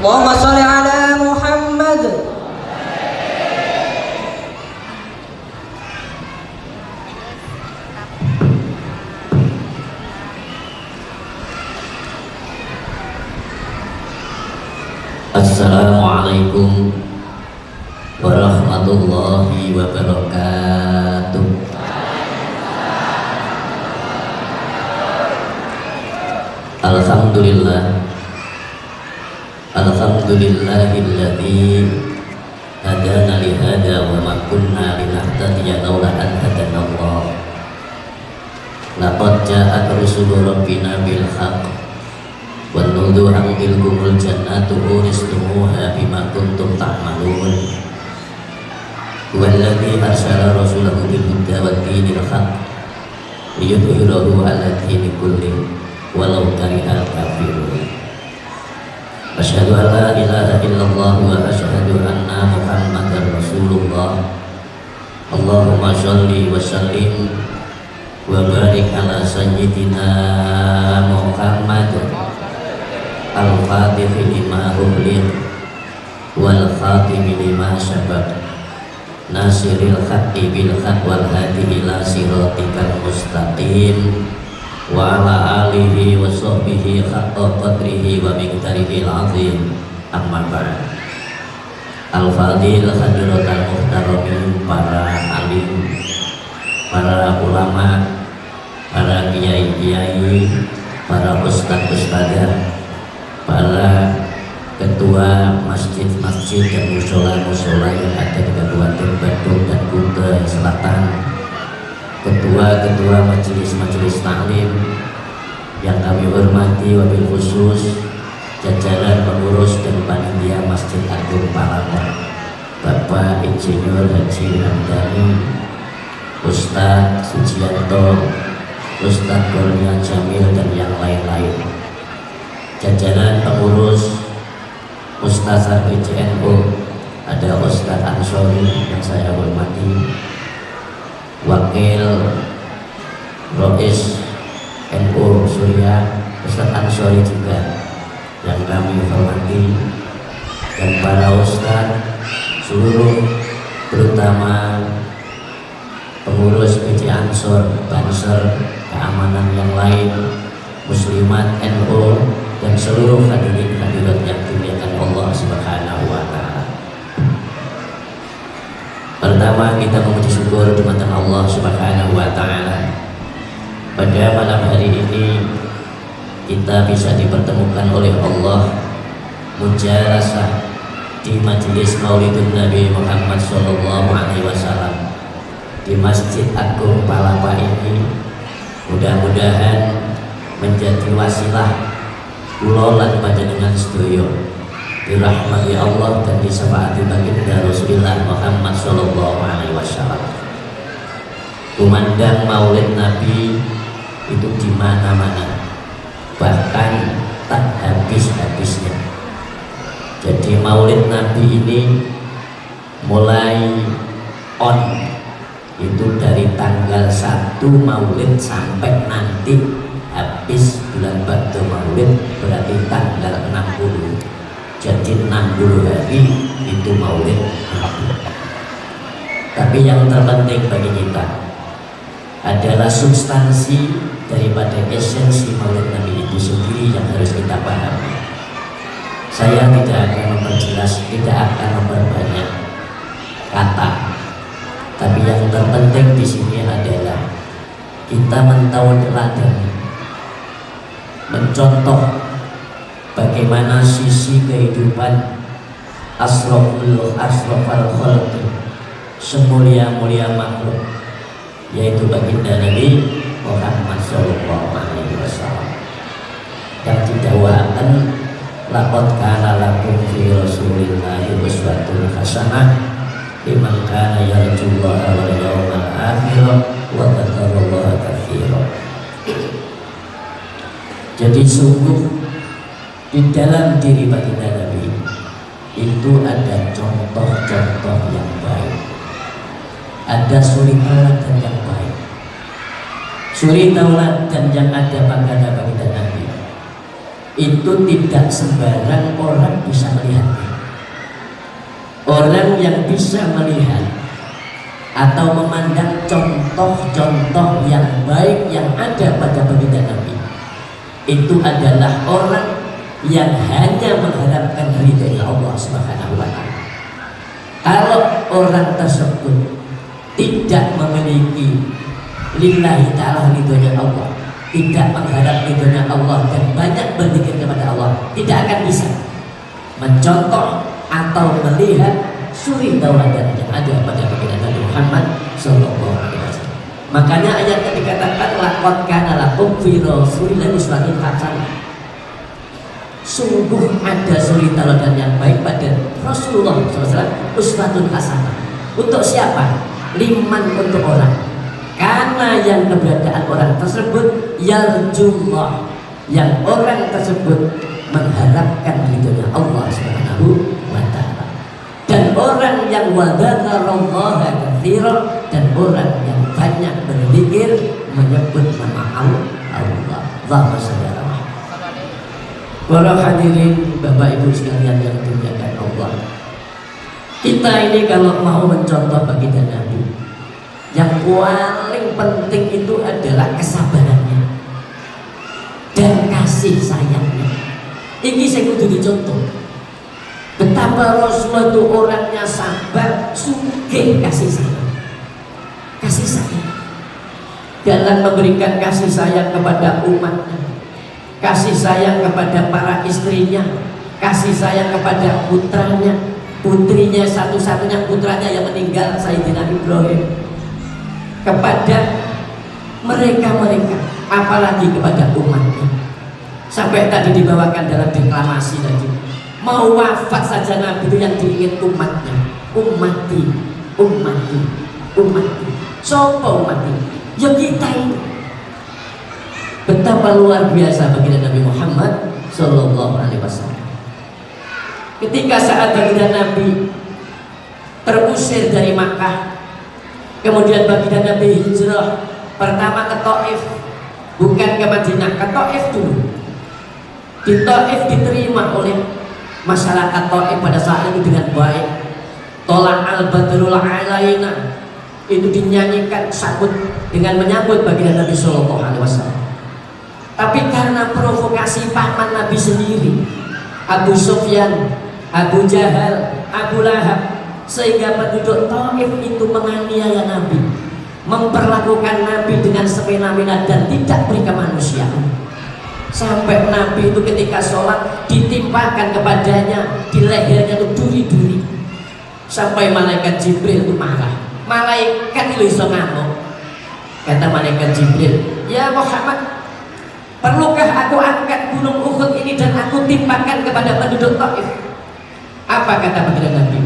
Allahumma sholli ala Muhammad. Assalamualaikum warahmatullahi wabarakatuh. Alhamdulillahilladzi hadana li hada wa ma kunna linahtadiya laula an hadanallah. Laqad ja'at rusulu rabbina bil haqq wa nudu anilkumul jannatu uristumuha bima kuntum ta'malun. Walladzi arsala rasulahu bil huda wa dinil haqq liyudhhirahu 'ala dini kulli walau karihal kafirun. Asyhadu an la ilaha illallah wa asyhadu anna Muhammadar Rasulullah. Allahumma sholli wa sallim wa barik ala sayyidina Muhammad al-fatih lima ughliq wal khatim lima sabaq nasiril haqqi bil haqq wal hadi ila siratikal mustaqim wa ala alihi wa sahbihi haqqa qadrihi wa miqdarihil azim. Amma ba'd. Al-fadil hadratal muhtaramin, para alim, para ulama, para kiai-kiai, para ustaz-ustadzah, para ketua masjid-masjid dan musola-musola yang ada di Kabupaten Badung dan Kuta Selatan, ketua-ketua majelis-majelis taklim yang kami hormati, wabil khusus jajaran pengurus dan panitia Masjid Agung Palapa, Bapak Insinyur Haji Hamdani, Ustadz Sujianto, Ustadz Kurnia Jamil dan yang lain-lain, jajaran pengurus Ustadz RPJNU, ada Ustadz Ansori yang saya hormati, Wakil Rois NU Surya Ustadz Ansori juga yang kami hormati, dan para ustadz seluruh, terutama pengurus PJ Ansor, Banser, keamanan yang lain, muslimat NU, dan seluruh hadirin hadirat yang dimuliakan Allah Subhanahu wa Ta'ala. Pertama, kita memuji syukur kepada Allah Subhanahu wa Ta'ala. Pada malam hari ini kita bisa dipertemukan oleh Allah mujarasah di majelis Maulidun Nabi Muhammad sallallahu alaihi wasallam di Masjid Agung Palapa ini. Mudah-mudahan menjadi wasilah kula lan panjenengan sedaya dirahmati Allah dan disyafaati baginda Rasulullah Muhammad sallallahu alaihi wasallam. Kumandang Maulid Nabi itu di mana-mana, bahkan tak habis-habisnya. Jadi Maulid Nabi ini mulai on itu dari tanggal 1 Maulid sampai nanti habis bulan Badu Maulid, berarti tanggal 60. Jadi 60 hari itu Maulid Nabi. Tapi yang terpenting bagi kita adalah substansi daripada esensi Maulid Nabi itu sendiri yang harus kita pahami. Saya tidak akan memperjelas, tidak akan memperbanyak kata, tapi yang terpenting di sini adalah kita mentauladani, mencontoh bagaimana sisi kehidupan asroful khalqi, semulia-mulia makhluk, yaitu baginda Nabi Muhammad sallallahu alaihi wasallam, yang didakwakan laqad kana lakum fi rasulillahi uswatun hasanah liman kana yarjullaha wal yawmal akhir wa dzakarallaha katsiran. Jadi sungguh di dalam diri baginda Nabi itu ada contoh-contoh yang baik, ada suri tauladan yang baik, suri tauladan yang ada pada baginda Nabi itu tidak sembarang orang bisa melihatnya. Orang yang bisa melihat atau memandang contoh-contoh yang baik yang ada pada baginda Nabi, itu adalah orang yang hanya mengharapkan ridha Allah Subhanahu wa Ta'ala. Kalau orang tersebut tidak memiliki lillahi ta'ala ridhonya Allah, tidak mengharap ridhonya Allah dan banyak berzikir kepada Allah, tidak akan bisa mencontoh atau melihat suri tauladan yang ada pada baginda Nabi Muhammad sallallahu alaihi wasallam. Makanya ayat yang dikatakan laqad kana lakum fi rasulillahi uswatun hasanah. Sungguh ada suri tauladan yang baik pada Rasulullah SAW, uswatun hasanah. Untuk siapa? Liman, untuk orang. Karena yang keberadaan orang tersebut yarjullah, yang orang tersebut mengharapkan ridhonya Allah Subhanahu wa Ta'ala. Dan orang yang wadzakarallaha katsiran, dan orang yang banyak berzikir menyebut nama Allah. Allahumma shalli ala Muhammad. Para hadirin Bapak Ibu sekalian yang dimuliakan Allah, kita ini kalau mau mencontoh baginda Nabi, yang paling penting itu adalah kesabarannya dan kasih sayangnya. Ini saya kudu dicontoh. Betapa Rasulullah itu orangnya sabar, sugih kasih sayang. Kasih sayang dalam memberikan kasih sayang kepada umatnya, kasih sayang kepada para istrinya, kasih sayang kepada putranya, putrinya, satu-satunya putranya yang meninggal, Sayyidina Ibrahim, kepada mereka-mereka, apalagi kepada umatnya. Sampai tadi dibawakan dalam deklamasi tadi, mau wafat saja Nabi itu yang diingat umatnya. Ummati, ummati, ummati. Sopo ummati? Ya kita ini. Betapa luar biasa baginda Nabi Muhammad sallallahu alaihi wasallam. Ketika saat baginda Nabi terusir dari Makkah, kemudian baginda Nabi hijrah pertama ke Taif, bukan ke Madinah, ke Taif dulu. Di Taif diterima oleh masyarakat Taif pada saat itu dengan baik. Tola al-badrul alaina, itu dinyanyikan sambut dengan menyambut baginda Nabi sallallahu alaihi wasallam. Tapi karena provokasi paman Nabi sendiri, Abu Sufyan, Abu Jahal, Abu Lahab, sehingga penduduk Taif itu menganiaya Nabi, memperlakukan Nabi dengan semena-mena dan tidak beri kemanusiaan. Sampai Nabi itu ketika sholat ditimpakan kepadanya di lehernya itu duri-duri, sampai malaikat Jibril itu marah. Malaikat itu bisa ngamuk. Kata malaikat Jibril, ya Muhammad, perlukah aku angkat gunung Uhud ini dan aku timpakan kepada penduduk Taif? Apa kata baginda Nabi?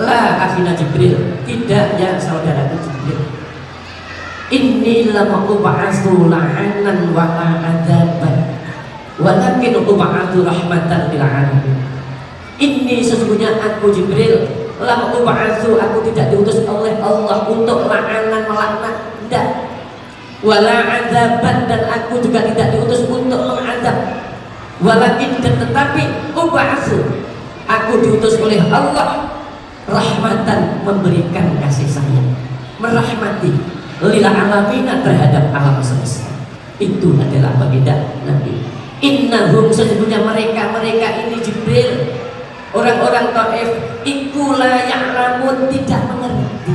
La akhina Jibril, tidak ya saudaraku Jibril. Inni lam ub'atsu la'anan wa a'adzaban, walakin ub'atsu rahmatan lil alamin. Inni, sesungguhnya aku Jibril, lam ub'atsu, aku tidak diutus oleh Allah untuk la'anan, melaknat, tidak. Wala adzaban, dan aku juga tidak diutus untuk mengadab. Walakin, dan tetapi, ub'atsu, aku diutus oleh Allah rahmatan, memberikan kasih sayang, merahmati lil alamin, terhadap alam semesta. Itu adalah baginda Nabi. Innahum, sesungguhnya mereka ini Jibril, orang-orang Taif, iku la ya'lamun, tidak mengerti.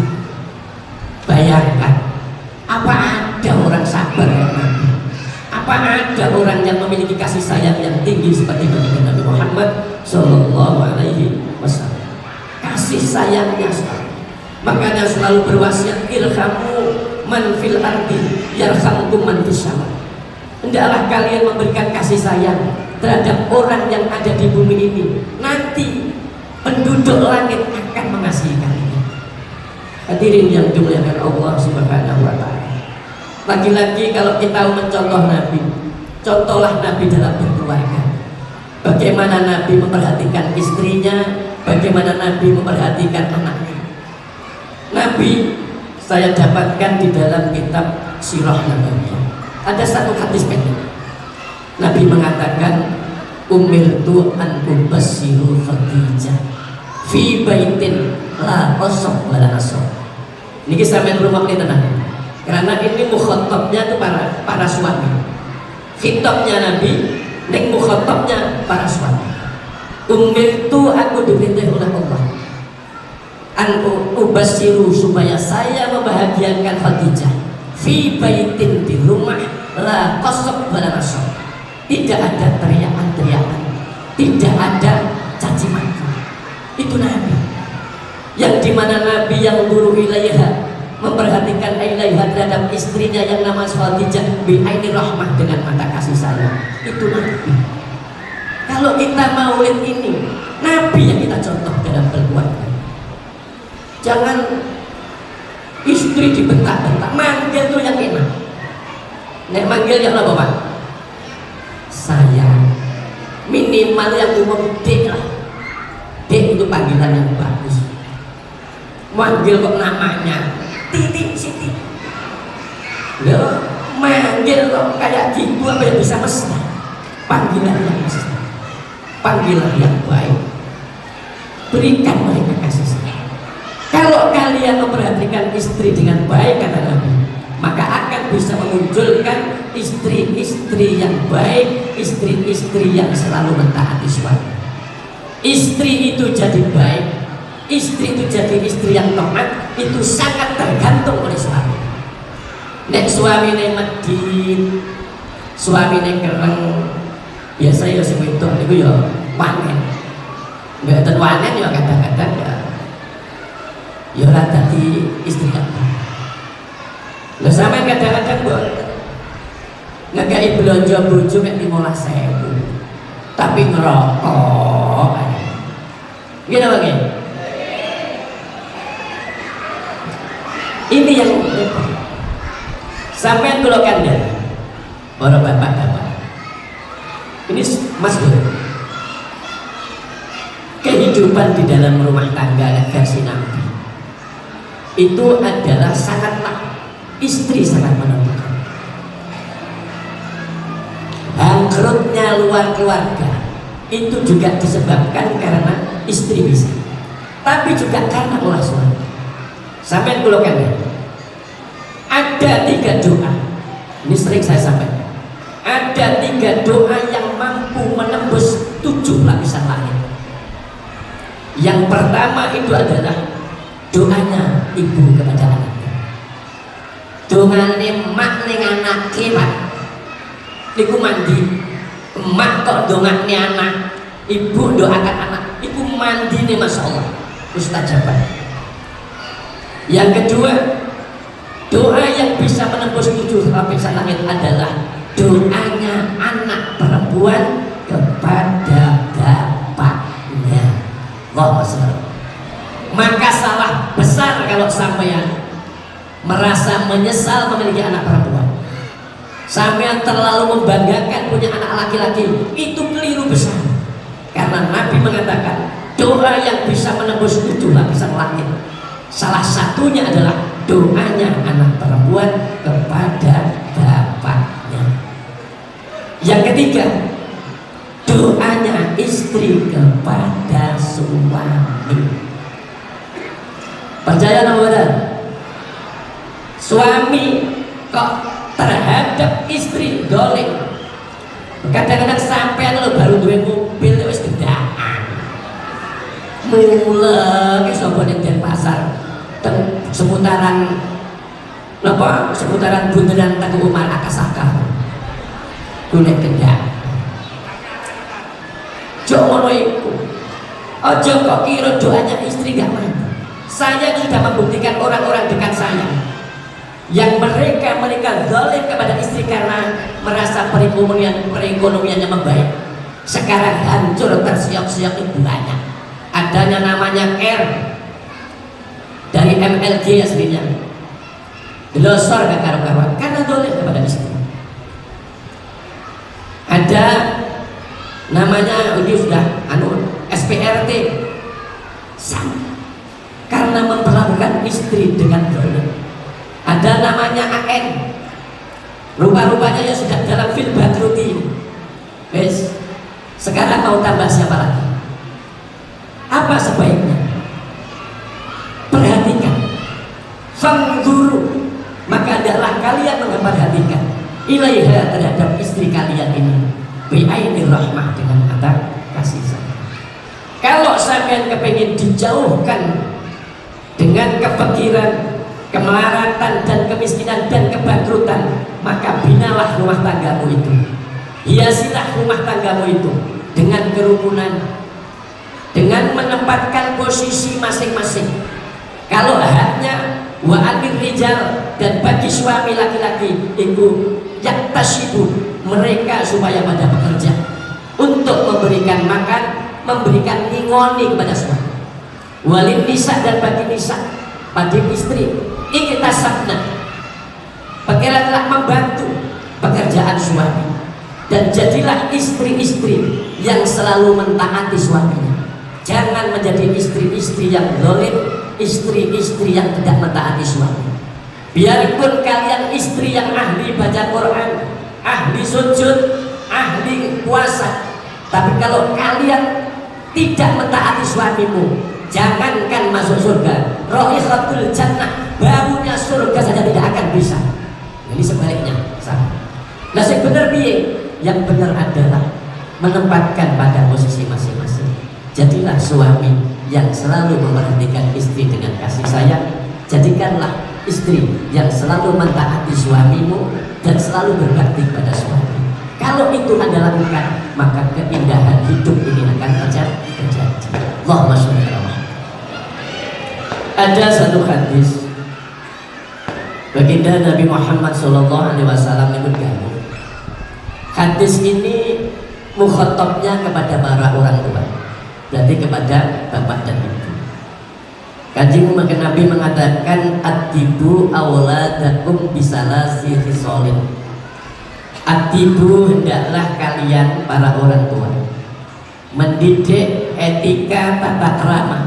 Bayangkan, apa ada orang sabar yang Nabi? Apa ada orang yang memiliki kasih sayang yang tinggi seperti baginda Nabi Muhammad sallallahu alaihi wasallam? Kasih sayangnya selalu. Makanya selalu berwasiat, irhamu man fil ardi yarhamkum man fis sama. Hendaklah kalian memberikan kasih sayang terhadap orang yang ada di bumi ini. Nanti penduduk langit akan mengasihi kalian. Hadirin yang dimuliakan Allah Subhanahu wa Ta'ala. Lagi-lagi kalau kita mencontoh Nabi, contohlah Nabi dalam berkeluarga. Bagaimana Nabi memperhatikan istrinya, bagaimana Nabi memperhatikan anaknya. Nabi, saya dapatkan di dalam kitab Sirah Nabawiyah, ada satu hadis pendek. Nabi mengatakan, umirtu an ubassiru Khadijah fi baitin la qasab wala nasab. Niki sampeyan rumakne tenan. Karena ini mukhatabnya itu para suami. Khitabnya Nabi, nek mukhatabnya para suami. Umirtu, aku diperintah oleh Allah an ubassiru, supaya saya membahagiakan Khadijah fi baitin, di rumah la qasab wala nasab. Tidak ada teriakan-teriakan, tidak ada caci maki. Itu Nabi yang dimana Nabi yang guru ilaiha, memperhatikan ilaiha terhadap istrinya yang nama Khadijah bi aini rahmah, dengan mata kasih sayang. Itu Nabi. Kalau kita maulid ini, Nabi yang kita contoh dalam berkeluarga. Jangan istri dibentak-bentak, manggil tuh yang enak. Nek manggil yang apa Pak? Sayang. Minimal yang umum dek lah. Dek itu panggilan yang bagus. Manggil kok namanya Titi Siti. Loh, manggil kok kayak gitu, apa yang bisa mesra? Panggilan yang mesra, panggilan yang baik. Berikan mereka kasih sayang. Kalau kalian memperhatikan istri dengan baik, kata Nabi, maka akan bisa memunculkan istri-istri yang baik, istri-istri yang selalu mentaati suami. Istri itu jadi baik, istri itu jadi istri yang taat, itu sangat tergantung oleh suami. Nek suami ini medit, suami ini kereng, biasa ya sing wedok niku ya panen. Mboten panen ya kadang-kadang ya ora dadi istri yang baik. Lah sampean kadang-kadang kok ngekeki belanja bojo mek 15.000, tapi ngerokok. Gini apa gini? Ini yang sampai kalau kandang para bapak-bapak ini Mas Bro, kehidupan di dalam rumah tangga versi Nabi itu adalah sangatlah istri sangat menentukan. Bangkrutnya luar keluarga itu juga disebabkan karena istri bisa, tapi juga karena ulah suami. Sampai kulokan ya, ada 3 doa. Ini sering saya sampaikan. Ada 3 doa yang mampu menembus 7 lapisan langit. Yang pertama itu adalah doanya ibu kepada anaknya. Doanya emak ning anak kira, niku mandi. Emak kok dongaknya anak, ibu doakan anak, ibu mandi nih, masya Allah, mustajabah. Yang kedua, doa yang bisa menembus 7 lapisan langit adalah doanya anak perempuan kepada bapaknya. Maka salah besar kalau sampean merasa menyesal memiliki anak perempuan. Sampean terlalu membanggakan punya anak laki-laki, itu keliru besar. Karena Nabi mengatakan doa yang bisa menembus 7 lapisan langit, salah satunya adalah doanya anak perempuan kepada bapaknya. Yang ketiga, doanya istri kepada suami. Percaya atau tidak? Suami kok terhadap istri dolim. Kadang-kadang sampai lo baru duwe mobil wis gendaan. Mulai sapa ning Denpasar teng seputaran napa seputaran bundaran Teguh Umar Akasaka. Golek kendak. Jok ngono iku. Aja kok kira doanya istri gak mampu. Saya sudah membuktikan orang-orang dekat saya yang mereka zalim kepada istri karena merasa perekonomiannya membaik, sekarang hancur tersiok-siok itu banyak. Adanya namanya R dari MLG aslinya, delosor gak karuan karena zalim kepada istri. Ada namanya ini sudah SPRT karena memperlakukan istri dengan zalim. Ada namanya AN, rupa-rupanya ya sudah dalam film Badruti. Wes Sekarang mau tambah siapa lagi? Apa sebaiknya? Perhatikan. Fanzuru, maka adalah kalian memperhatikan ilaiha, terhadap istri kalian ini, bi'ainir rahmah, dengan mata kasih sayang. Kalau sampean kepingin dijauhkan dengan kefakiran, kemelaratan dan kemiskinan dan kebangkrutan, maka binalah rumah tanggamu itu, hiasilah rumah tanggamu itu dengan kerukunan, dengan menempatkan posisi masing-masing. Kalau haknya wa anir rijal, dan bagi suami laki-laki itu yaktasibu, mereka supaya pada bekerja untuk memberikan makan, memberikan ngingoni kepada suami. Walin nisa, dan bagi nisa, pada istri iktasabna, bekerjalah membantu pekerjaan suami, dan jadilah istri-istri yang selalu mentaati suaminya. Jangan menjadi istri-istri yang zalim, istri-istri yang tidak mentaati suami. Biarpun kalian istri yang ahli baca Quran, ahli sujud, ahli puasa, tapi kalau kalian tidak mentaati suamimu, jangankan masuk surga, raihatul jannah, baunya surga saja tidak akan bisa. Jadi sebaliknya sama. Nah, yang benar piye? Yang benar adalah menempatkan pada posisi masing-masing. Jadilah suami yang selalu memperhatikan istri dengan kasih sayang. Jadikanlah istri yang selalu mentaati suamimu dan selalu berbakti pada suami. Kalau itu Anda lakukan, maka keindahan hidup ini akan terjadi. Allahumma sholli ala Muhammad. Ada satu hadis baginda Nabi Muhammad SAW menyebutkan. Hadis ini mukhatabnya kepada para orang tua, berarti kepada bapak dan ibu. Kanjeng Nabi mengatakan, adibu awladakum bisalasi khisalin. Adibu, hendaklah kalian para orang tua mendidik etika tata krama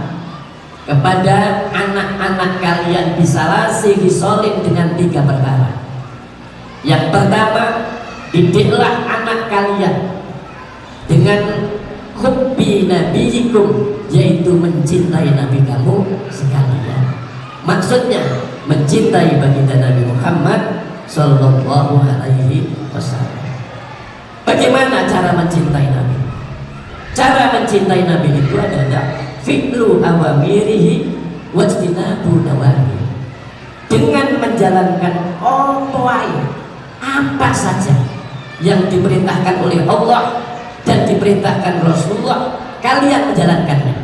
kepada anak-anak kalian bisalasi khisalin, dengan 3 perkara. Yang pertama, didiklah anak kalian dengan hubbi nabiyikum, yaitu mencintai nabi kamu sekalian. Maksudnya mencintai baginda Nabi Muhammad sallallahu alaihi wasallam. Bagaimana cara mencintai nabi? Cara mencintai nabi itu adalah fi'lu awamirihi wajtinabu nawahi, dengan menjalankan apa saja yang diperintahkan oleh Allah dan diperintahkan Rasulullah, kalian menjalankannya.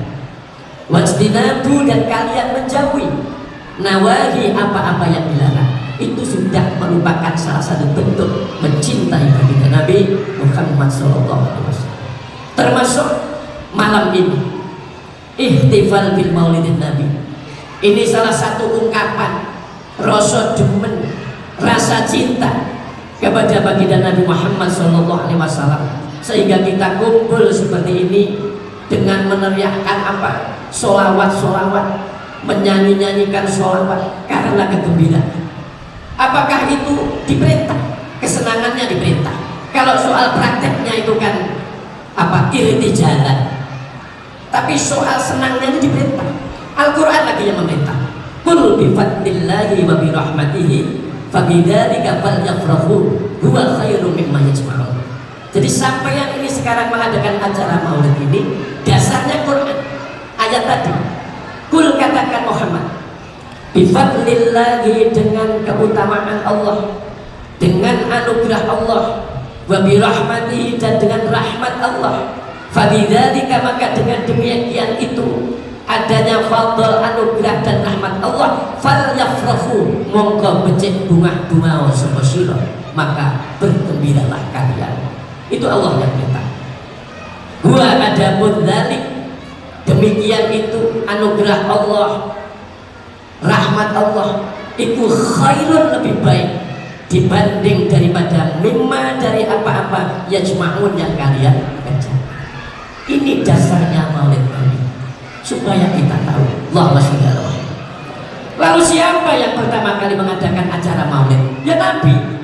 Wajtinabu, dan kalian menjauhi nawahi, apa-apa yang dilarang. Itu sudah merupakan salah satu bentuk mencintai baginda Nabi Muhammad SAW. Termasuk malam ini ihtifal bil maulidin Nabi. Ini salah satu ungkapan rasa demen, rasa cinta kepada baginda Nabi Muhammad SAW, sehingga kita kumpul seperti ini dengan meneriakkan apa? Sholawat-sholawat, menyanyi-nyanyikan sholawat karena kegembiraan. Apakah itu diperintah? Kesenangannya diperintah. Kalau soal prakteknya itu kan apa? Irtijalan. Tapi soal senangnya itu diperintah. Al-Quran lagi yang memerintah. Qul bi fadlillahi wa bi rahmatihi fabidzalika falyafrahu huwa khairum mimma yajma'un. Jadi sampai yang ini sekarang mengadakan acara maulid ini, dasarnya Quran. Ayat tadi, Qul, katakan Muhammad, bifadlillahi, dengan keutamaan Allah, dengan anugerah Allah, wa birahmatihi, dan dengan rahmat Allah, fabidzalika, maka dengan demikian itu adanya fadl, anugerah dan rahmat Allah, falyafrahu, monggo becik bunga-bunga sepesira, maka bergembiralah kalian. Itu Allah yang minta. Wa adapun dzalik, demikian itu anugerah Allah, rahmat Allah, itu khairun, lebih baik dibanding daripada mimma, dari apa-apa yajma'un yang kalian kerjakan. Ini dasarnya maulid Nabi, supaya kita tahu. Allahumma sholli ala Muhammad. Lalu siapa yang pertama kali mengadakan acara maulid? Ya Nabi.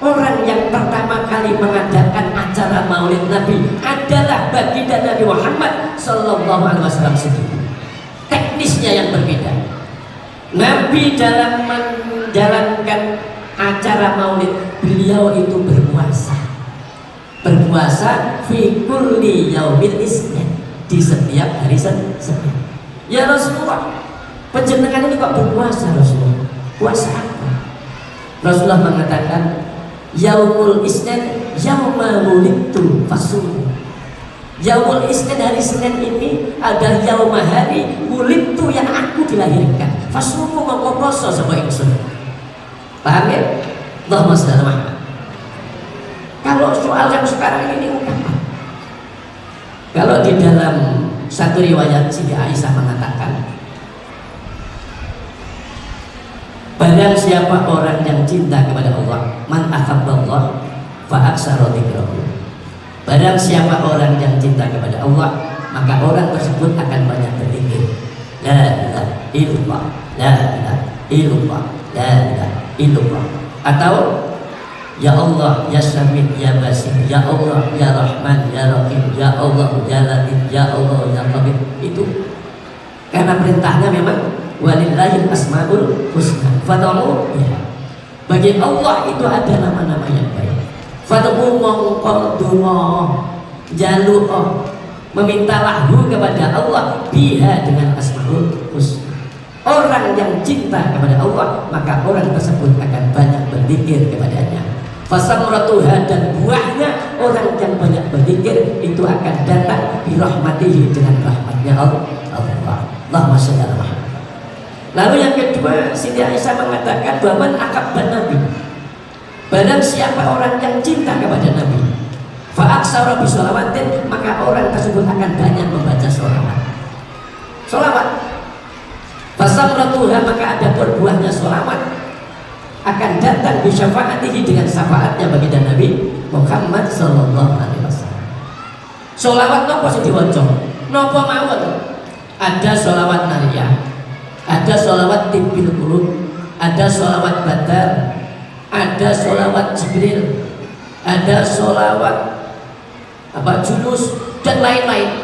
Orang yang pertama kali mengadakan acara Maulid Nabi adalah baginda Nabi Muhammad Sallallahu Alaihi Wasallam sendiri. Teknisnya yang berbeda. Nabi dalam menjalankan acara Maulid, beliau itu berpuasa. Berpuasa fi kulli yaumil isnin, di setiap hari Senin. Ya Rasulullah, panjenengan ini kok berpuasa Rasulullah? Puasa apa? Rasulullah mengatakan, Yaumul Isnin yauma wulidtu fasum. Yaumul Isnin, hari Senin ini adalah yauma hari wulidtu yang aku dilahirkan. Fasumu mongko poso sapa ingsun. Paham ya? Allahumma shalli ala Muhammad. Kalau soal yang sekarang ini ungkapan. Kalau di dalam satu riwayat Siti Aisyah mengatakan, barang siapa orang yang cinta kepada Allah, man ahabballah fa aksara dzikrahu. Barang siapa orang yang cinta kepada Allah, maka orang tersebut akan banyak berzikir. La ilaha illallah, la ilaha illallah, la ilaha illallah. Atau ya Allah, ya Samid, ya Basir, ya Allah, ya Rahman, ya Rahim, ya Allah, ya Latif, ya Allah, ya Qabir. Itu karena perintahnya memang walillahil asmaul husna fad'uhu biha. Bagi Allah itu ada nama-nama yang baik. Fad'u mongko donga jaluh, memintalah kepada Allah biha, dengan asmaul husna. Orang yang cinta kepada Allah, maka orang tersebut akan banyak berzikir kepadanya. Fasamratuha, dan buahnya orang yang banyak berzikir itu akan datang bi rahmatihi, dengan rahmatnya Allah. Allahumma shalli ala Muhammad. Lalu yang kedua, Siti Aisyah mengatakan bahwa akabban Nabi, barang siapa orang yang cinta kepada Nabi, fa'aksara bisolawatin, maka orang tersebut akan banyak membaca sholawat. Sholawat. Fasamratuha, maka ada buahnya sholawat akan datang bisyafaatihi, dengan syafaatnya baginda Nabi Muhammad Sallallahu Alaihi Wasallam. Sholawat nopo sing diwaca? Nopo mawon? Ada sholawat nariyah, ada sholawat tibbil qulub, ada sholawat badar, ada sholawat Jibril, ada sholawat julus, dan lain-lain.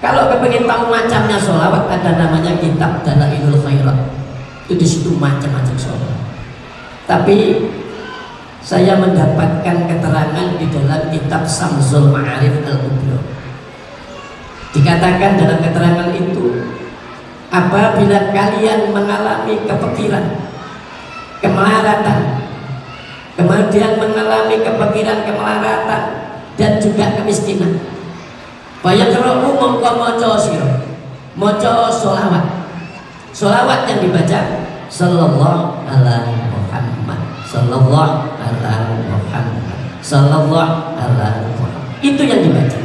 Kalau kepingin tahu macamnya sholawat, ada namanya kitab Dalailul Khairat. Itu di situ macam-macam sholawat. Tapi saya mendapatkan keterangan di dalam kitab Samsul Ma'arif Al-Kubra. Dikatakan dalam keterangan itu, apabila kalian mengalami kepikiran, kemelaratan, kemudian mengalami kepikiran, kemelaratan, dan juga kemiskinan, fayaqra'u mongko maca sira, maca sholawat. Sholawat yang dibaca sallallahu ala Muhammad, sallallahu ala Muhammad, sallallahu ala Muhammad. Itu yang dibaca.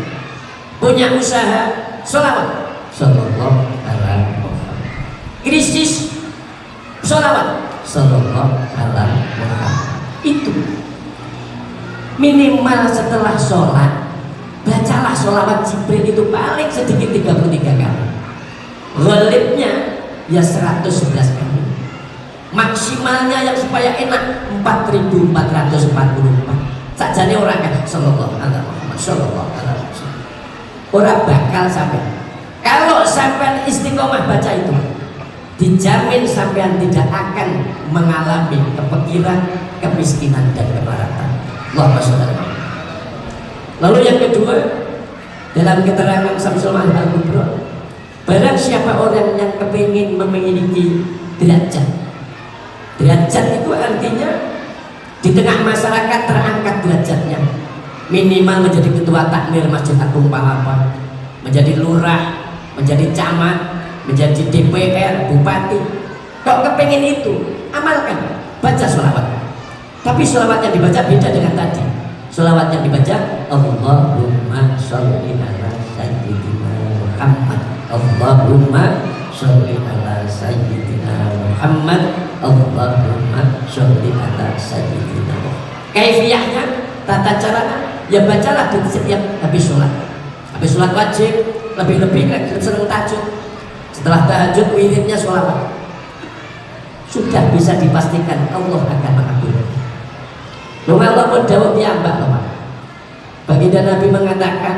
Punya usaha sholawat sallallahu ala Muhammad. Krisis sholawat sallallahu ala Muhammad. Itu minimal setelah sholat bacalah sholawat Jibril itu paling sedikit 33 kali. Ghalibnya ya 111 kali. Maksimalnya yang supaya enak 4444. Sajane orang kan sallallahu alaihi Muhammad, sallallahu alaihi wasallam. Orang bakal sampai. Kalau sampean istiqomah baca itu, dijamin sampean tidak akan mengalami kepikiran, kemiskinan, dan kemaratan. Allahumma sholli ala Muhammad. Lalu yang kedua, dalam keterangan Samsul Ma'arif Al-Kubra, barang siapa orang yang kepingin memiliki derajat. Derajat itu artinya di tengah masyarakat terangkat derajatnya. Minimal menjadi ketua takmir Masjid Agung Palapa, menjadi lurah, menjadi camat, menjadi DPR, bupati. Kok kepingin itu, amalkan, baca sholawat. Tapi sholawat yang dibaca beda dengan tadi. Sholawat yang dibaca Allahumma sholli ala sayyidina Muhammad, Allahumma sholli ala sayyidina Muhammad, Allahumma sholli ala sayyidina Muhammad. Kaifiyahnya, tata caranya, ya bacalah di setiap habis sholat. Habis sholat wajib, lebih-lebih sering tahajud. Setelah tahajud wiridnya sholawat. Sudah bisa dipastikan Allah akan mengabulkan. Allah pun dawuh piyambak lho Pak. Baginda Nabi mengatakan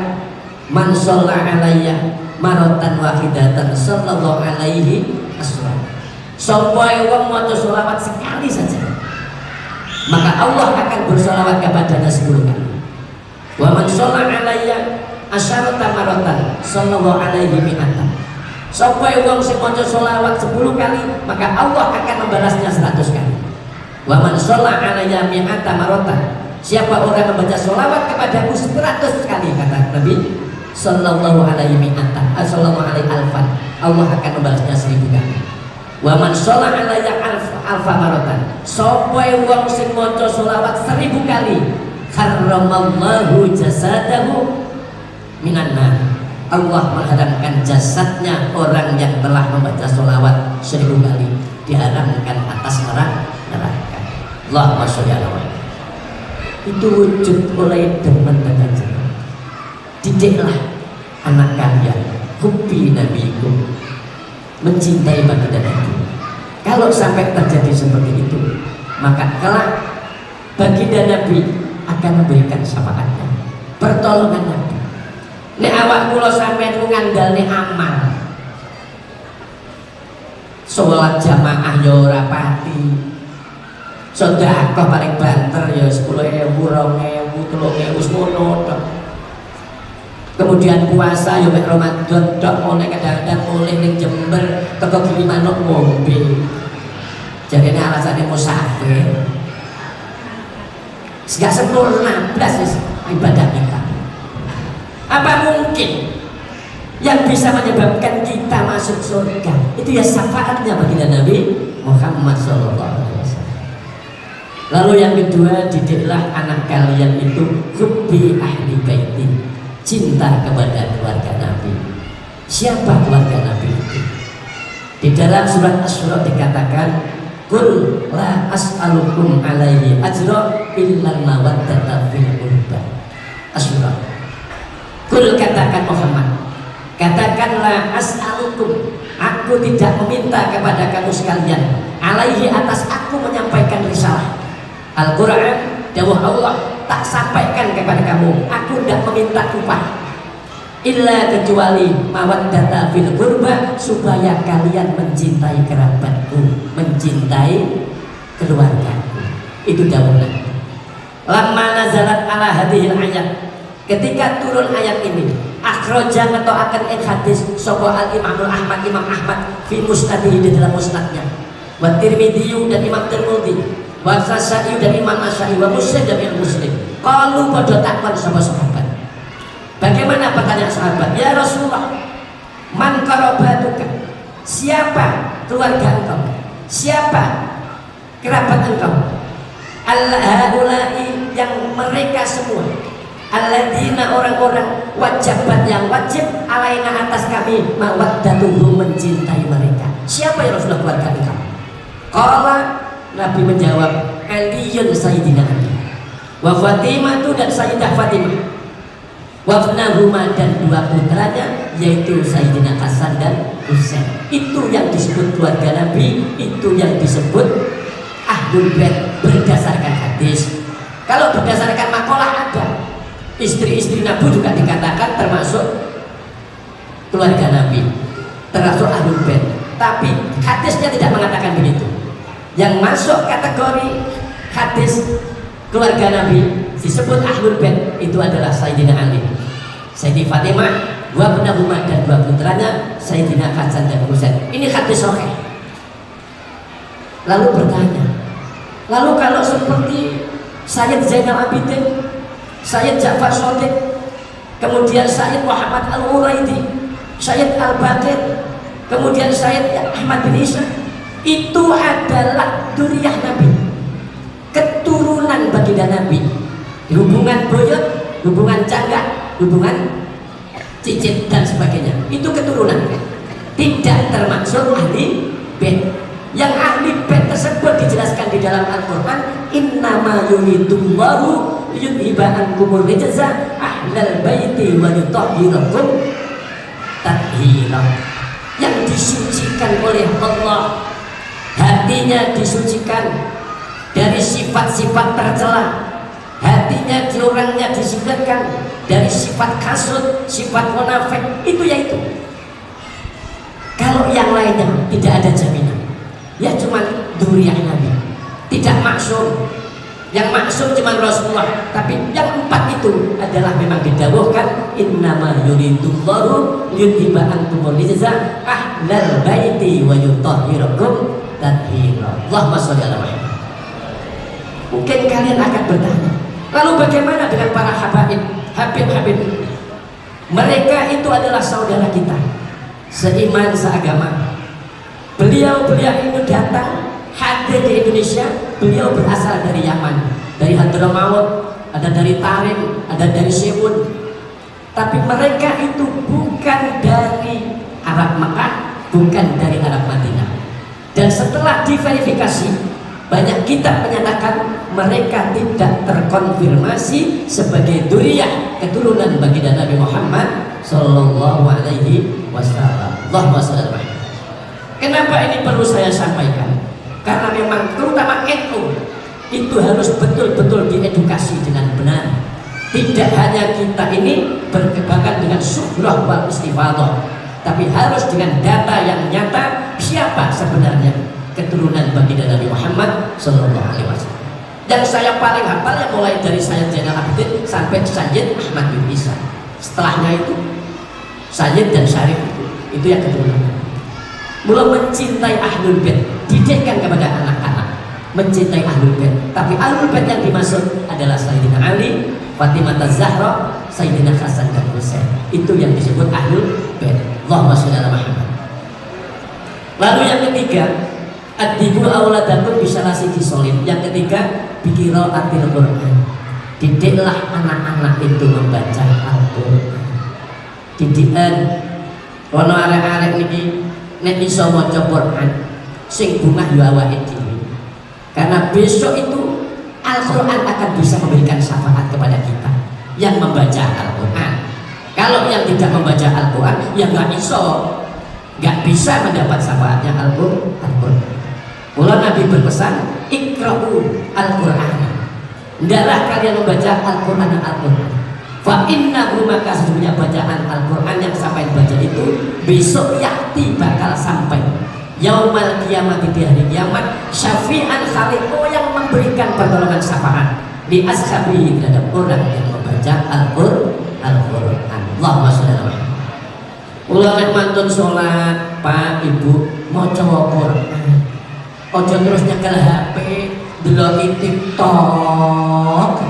man shalla alayya maratan wahidatan sallallahu alaihi wasallam. Sapa wong maca selawat sekali saja, maka Allah akan bersolawat kepadanya 10 kali. Wa man shalla alayya asyarata maratan sallallahu alaihi mi'atan. Sapa wong sing maca selawat 10 kali, maka Allah akan membalasnya 100 kali. Wa man shalla alayya mi'ata maratan. Siapa orang membaca selawat kepadaku 100 kali, kata Nabi sallallahu alaihi mi'atan, sallallahu alaihi alfan, Allah akan membalasnya 1000 kali. Wa man shalla alayya alfa maratan. Sapa wong sing maca selawat 1000 kali, karramallahu jasadahu minan nar. Allah mengharamkan jasadnya orang yang telah membaca sholawat 1000 kali, diharamkan atas neraka. Allahumma sholli ala Muhammad. Itu wujud oleh demen dan jenengan. Didiklah anak kalian hubbi nabikum, mencintai baginda Nabi. Kalau sampai terjadi seperti itu, maka kelak baginda Nabi akan memberikan syafaatnya, pertolongan Nabi. Nek awak kula sampeyan ngandalne amal, sholat jamaah ya ora pati, sedekah paling banter ya 10.000, 2.000, 3.000 semono tok. Kemudian puasa ya mek Ramadan tok, oleh kadang-kadang oleh ning Jember teko Gili Manuk ngombe. Jadi alasannya musafir. Gak sempurna blas ibadah kita. Apa mungkin yang bisa menyebabkan kita masuk surga? Itu ya syafaatnya baginda Nabi Muhammad SAW. Lalu yang kedua, didiklah anak kalian itu hubbi ahli baiti, cinta kepada keluarga Nabi. Siapa keluarga Nabi itu? Di dalam surat Asy-Syura dikatakan, qul la as'alukum alaihi ajra illa mawaddata fil qurba. Asy-Syura. Qul, katakan Muhammad, katakanlah as'alukum, aku tidak meminta kepada kamu sekalian, alaihi, atas aku menyampaikan risalah Al-Quran, dawuh Allah, tak sampaikan kepada kamu, aku tidak meminta upah, illa kecuali mawaddata fil qurba, supaya kalian mencintai kerabatku, mencintai keluargaku. Itu dawuhnya. Lamma nazalat ala hadhil ayat, ketika turun ayat ini, akhraja atau akan hadis sapa al-Imam Ahmad, Imam Ahmad fi musnadihi, di dalam musnadnya, wa Tirmidzi dan Imam Tirmidzi, wa Nasa'i dan Imam Nasa'i, wa Muslim dan Imam Muslim. Qalu padha takon sama sahabat. Bagaimana pertanyaan sahabat? Ya Rasulullah, man qarabatuka? Siapa keluarga engkau? Siapa kerabat engkau? Haula'i, yang mereka semua, alladzina, orang-orang, wajibat yang wajib, alaina, atas kami, mawaddatuhum, mencintai mereka. Siapa ya Rasulullah keluarga engkau? Qala, Nabi menjawab, Aliyun, Sayyidina Ali, wa Fatimah, dan Sayyidah Fatimah, wa ibnahuma, dan 2 putranya, yaitu Sayyidina Hasan dan Husain. Itu yang disebut keluarga Nabi, itu yang disebut Ahlul Bait berdasarkan hadis. Kalau berdasarkan makalah ada, istri-istri Nabi juga dikatakan termasuk keluarga Nabi, termasuk Ahlul Bait. Tapi hadisnya tidak mengatakan begitu. Yang masuk kategori hadis keluarga Nabi disebut Ahlul Bait itu adalah Sayyidina Ali, Sayyidina Fatimah, 2 putranya, dan 2 putranya Sayyidina Hasan dan Husain. Ini hadis sahih. Lalu bertanya, lalu kalau seperti Sayyid Zainal Abidin, Sayyid Ja'far Shadiq, kemudian Sayyid Muhammad Al-Ghuraidi, Sayyid Al-Baqir, kemudian Sayyid Ahmad bin Isa, itu adalah duriyah Nabi, keturunan baginda Nabi. Hubungan boyot, hubungan canggah, hubungan cicit dan sebagainya, itu keturunan, tidak termasuk ahli bait. Yang ahli bait tersebut dijelaskan di dalam Al-Quran, innama yuridullahu yudhiba ankumul rijza ahlal baiti wa yutahhirakum tathira. Yang disucikan oleh Allah, hatinya disucikan dari sifat-sifat tercela, hatinya di orangnya disingkirkan dari sifat kasut, sifat munafik, itu ya itu. Kalau yang lainnya tidak ada jaminan, ya cuma dzurriyyah Nabi, tidak maksum. Yang maksum cuma Rasulullah, tapi yang 4 itu adalah memang didawuhkan innama yuridullahu liyudhiba ankumul rijza ahlal baiti wa yutahhirakum tathhira. Allahumma sholli ala Muhammad. Mungkin kalian akan bertanya, lalu bagaimana dengan para habib? Mereka itu adalah saudara kita, seiman, seagama. Beliau ini datang hadir di Indonesia. Beliau berasal dari Yaman, dari Hadramaut, ada dari Tarim, ada dari Sewun. Tapi mereka itu bukan dari Arab Mekah, bukan dari Arab Madinah. Dan setelah diverifikasi, banyak kitab menyatakan mereka tidak terkonfirmasi sebagai dzurriyyah keturunan baginda Nabi Muhammad Sallallahu Alaihi Wasallam. Allahumma shalli alaihi. Kenapa ini perlu saya sampaikan? Karena memang terutama NU itu harus betul-betul diedukasi dengan benar. Tidak hanya kita ini berkembang dengan syukrah wal istifadah, tapi harus dengan data yang nyata siapa sebenarnya keturunan baginda Nabi Muhammad Sallallahu Alaihi Wasallam. Yang saya paling hafal yang mulai dari Sayyid Zainal Abidin sampai Sayyid Ahmad bin Isa. Setelahnya itu Sayyid dan Syarif itu yang keturunan. Mulai mencintai Ahlul Bait, didikkan kepada anak-anak mencintai Ahlul Bait. Tapi Ahlul Bait yang dimaksud adalah Sayyidina Ali, Fatimah Az-Zahra, Sayyidina Hasan dan Husain. Itu yang disebut Ahlul Bait. Allahumma sholli ala Muhammad. Lalu yang ketiga, adibu auladakum bisalasi kisolin. Yang ketiga, biqiraatil Qur'an. Didiklah anak-anak itu membaca Al-Qur'an. Didikan ono arek-arek niki nek iso maca Quran sing bungah yo awake dhewe. Karena besok itu Al-Qur'an akan bisa memberikan syafaat kepada kita yang membaca Al-Qur'an. Kalau yang tidak membaca Al-Qur'an ya nggak bisa mendapat syafaatnya Al-Qur'an. Mula Nabi berpesan, ikra'u Al-Qur'an. Hendaklah kalian membaca Al-Qur'an. Fa innahu maka sesungguhnya bacaan Al-Qur'an yang sampai dibaca itu besok yakti bakal sampai yaumal kiamat, di hari kiamat, syafi'an khaliqo yang memberikan pertolongan syafaat di ashabi terhadap orang yang membaca Al-Qur'an. Allahumma sholli ala Muhammad. Ulama mantun sholat, Pak Ibu maca Qur'an. Ojo terus nyekel HP, delok TikTok.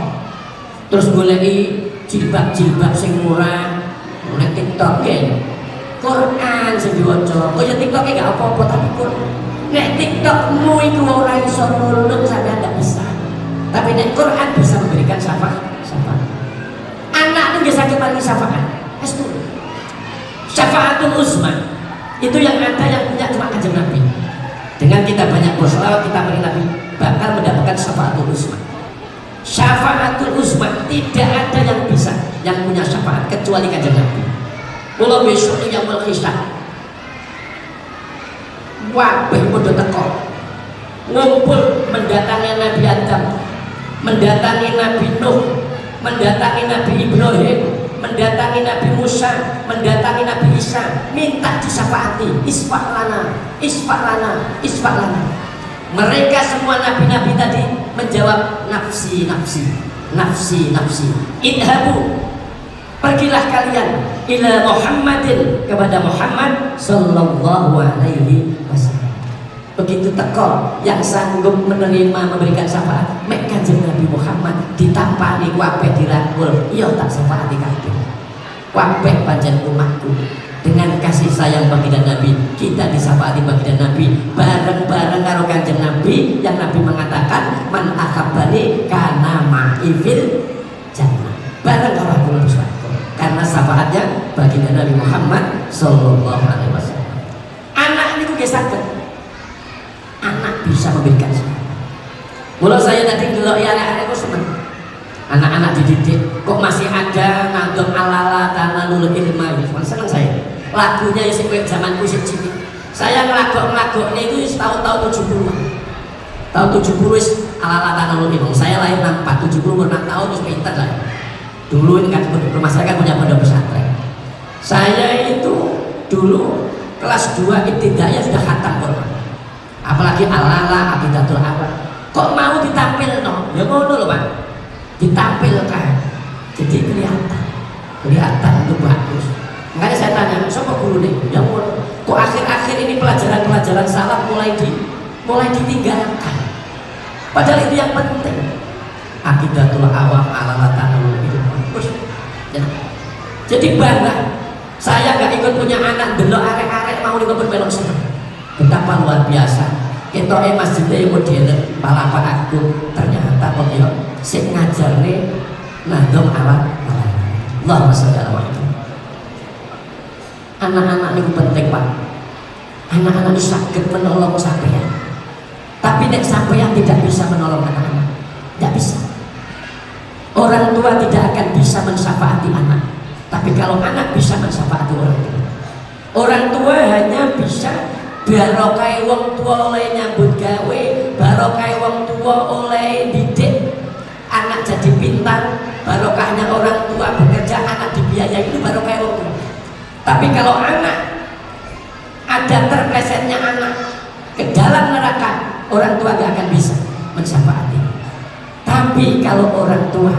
Terus goleki jilbab sing murah, nek TikTok Quran sing diwaca. Kok ya TikTok gak apa-apa tapi Quran. Nek TikTokmu itu ora iso nulung sampean ndak bisa. Tapi nek Quran bisa memberikan syafaat. Anak itu bisa kita syafaat. Estu. Syafaatul uzma. Itu yang ada yang punya cuma Kanjeng Nabi. Dengan kita banyak berselawat kita beri Nabi bakal mendapatkan syafaatul uzma. Syafaatul uzma tidak ada yang bisa yang punya syafaat kecuali Kanjeng Nabi. Kalau besok yang melkisah wabah udah teko ngumpul mendatangi Nabi Adam, mendatangi Nabi Nuh, mendatangi Nabi Ibrahim, mendatangi Nabi Musa, mendatangi Nabi Isa, minta disyafaati, isfa'lana. Mereka semua nabi-nabi tadi menjawab nafsi. Idhabu, pergilah kalian ila Muhammadin, kepada Muhammad Sallallahu Alaihi Wasallam. Begitu teko yang sanggup menerima memberikan syafaat mek Kanjeng Nabi Muhammad ditampani kabeh dirangkul, iya tak syafaati kabeh. Kabeh pancen umatku. Dengan kasih sayang baginda Nabi kita disyafaati baginda Nabi bareng-bareng karo Kanjeng Nabi yang Nabi mengatakan man akhabani kana ma'ifil jannah, bareng karo aku karena syafaatnya baginda Nabi Muhammad Sallallahu Alaihi Wasallam. Anak ini kok saged, anak bisa memberikan syafaat. Mula saya tadi delok ya anak-anak kok seneng. Anak-anak dididik kok masih ada nanggung alala tanah lulu ilma, seneng saya. Lagunya ya sing koyo zamanku sing cilik. Saya ngelagok-ngelagoknya itu tahun-tahun 70-an. Tahun 70 ala-ala tanah ini. Saya lahir 64, 70 umur 6 tahun terus pintar lah. Dulu ini kan rumah saya kan punya pondok pesantren. Saya itu dulu kelas 2 ibtidaiyah sudah khatam Quran. Apalagi ala-ala aqidatul awal. Kok mau ditampil no? Ya ngono loh Pak. Ditampilkan. Jadi kelihatan itu bagus. Makanya saya tanya, siapa guru nih? Ya ngono. Kok akhir-akhir ini pelajaran-pelajaran salaf mulai ditinggalkan. Padahal itu yang penting. Aqidatul awam ala tanul itu bagus. Jadi bangga. Saya gak ikut punya anak delok arek-arek mau ikut belok seneng. Betapa luar biasa. Ketoke masjidnya modern palapan aku ternyata kok yo sing ngajarne nandom ala Allahumma sholli ala Muhammad. Anak-anak itu penting Pak. Anak-anak itu sakit menolong sampeyan. Tapi nek sampeyan tidak bisa menolong anak-anak, tidak bisa. Orang tua tidak akan bisa mensyafaati anak. Tapi kalau anak bisa mensyafaati orang tua. Orang tua hanya bisa barokai wong tua oleh nyambut gawe, barokai wong tua oleh didik anak jadi pintar, barokahnya orang tua bekerja anak dibiayai, itu barokai wong tua. Tapi kalau anak ada terplesetnya anak ke dalam neraka, orang tua gak akan bisa mensyafaati. Tapi kalau orang tua